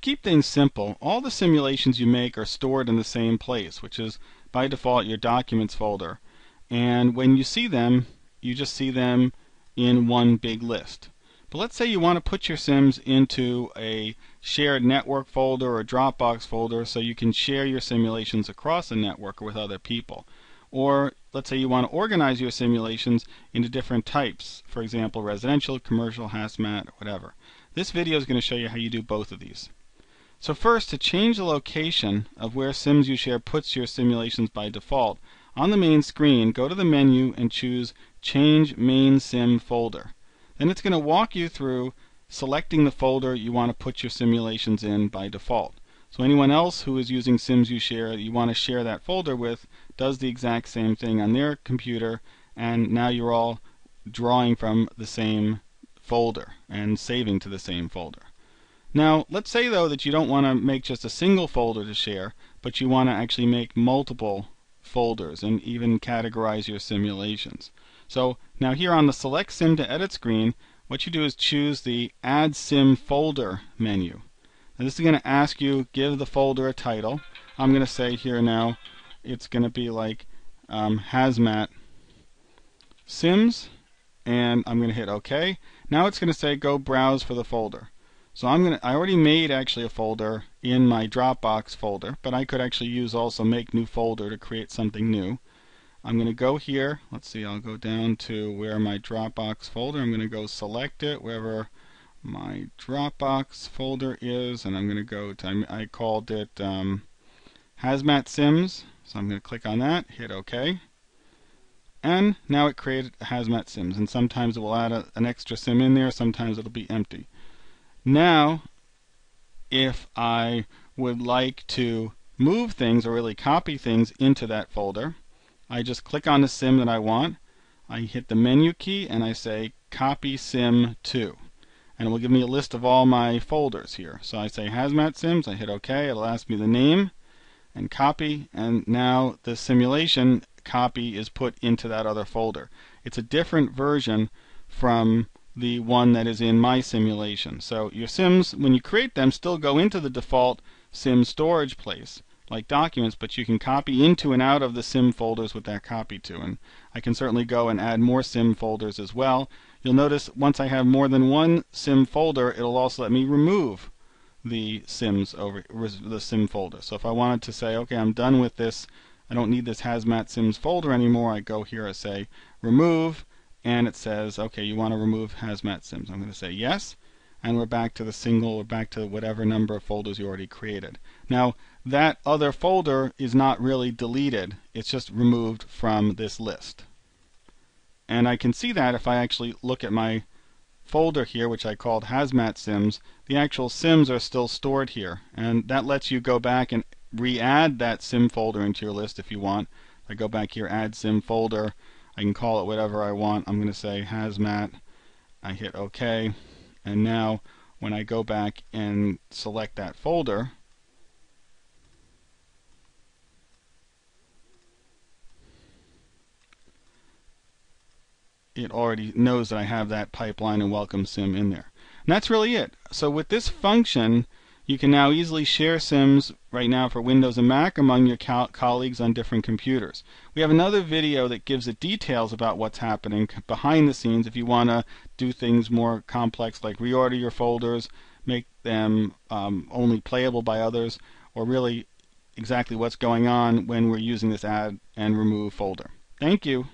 to keep things simple, all the simulations you make are stored in the same place, which is by default your Documents folder. And when you see them, you just see them in one big list. But let's say you want to put your sims into a shared network folder or Dropbox folder so you can share your simulations across a network or with other people. Or let's say you want to organize your simulations into different types, for example residential, commercial, HazMat, whatever. This video is going to show you how you do both of these. So first, to change the location of where SimsUShare puts your simulations by default, on the main screen go to the menu and choose Change Main Sim Folder. Then it's going to walk you through selecting the folder you want to put your simulations in by default. So anyone else who is using SimsUShare that you want to share that folder with does the exact same thing on their computer, and now you're all drawing from the same folder and saving to the same folder. Now let's say though that you don't want to make just a single folder to share, but you want to actually make multiple folders and even categorize your simulations. So now here on the Select Sim to Edit screen, what you do is choose the Add Sim Folder menu. Now this is going to ask you, give the folder a title. I'm going to say here now it's going to be like HazMat Sims, and I'm going to hit OK. Now it's going to say go browse for the folder. So I already made actually a folder in my Dropbox folder, but I could actually use also make new folder to create something new. I'm going to go here, let's see, I'll go down to where my Dropbox folder, I'm going to go select it wherever my Dropbox folder is, and I'm going to go to, I called it HazMat Sims, so I'm going to click on that, hit OK. And now it created HazMat Sims, and sometimes it will add an extra sim in there, sometimes it'll be empty. Now, if I would like to move things or really copy things into that folder, I just click on the sim that I want, I hit the menu key, and I say copy sim to. And it will give me a list of all my folders here. So I say HazMat Sims, I hit OK, it'll ask me the name, and copy, and now the simulation copy is put into that other folder. It's a different version from the one that is in my simulation. So your sims, when you create them, still go into the default sim storage place like Documents, but you can copy into and out of the sim folders with that copy to. And I can certainly go and add more sim folders as well. You'll notice once I have more than one sim folder, it'll also let me remove the sims over the sim folder. So if I wanted to say, okay, I'm done with this, I don't need this HazMat Sims folder anymore, I go here, I say remove, and it says, okay, you want to remove HazMat Sims. I'm going to say yes, and we're back to the single, or back to whatever number of folders you already created. Now, that other folder is not really deleted, it's just removed from this list. And I can see that if I actually look at my folder here, which I called HazMat Sims, the actual sims are still stored here, and that lets you go back and re-add that sim folder into your list if you want. If I go back here, add sim folder, I can call it whatever I want. I'm going to say HazMat, I hit OK, and now when I go back and select that folder, it already knows that I have that pipeline and welcome sim in there. And that's really it. So with this function, you can now easily share sims right now for Windows and Mac among your colleagues on different computers. We have another video that gives the details about what's happening behind the scenes if you want to do things more complex like reorder your folders, make them only playable by others, or really exactly what's going on when we're using this add and remove folder. Thank you.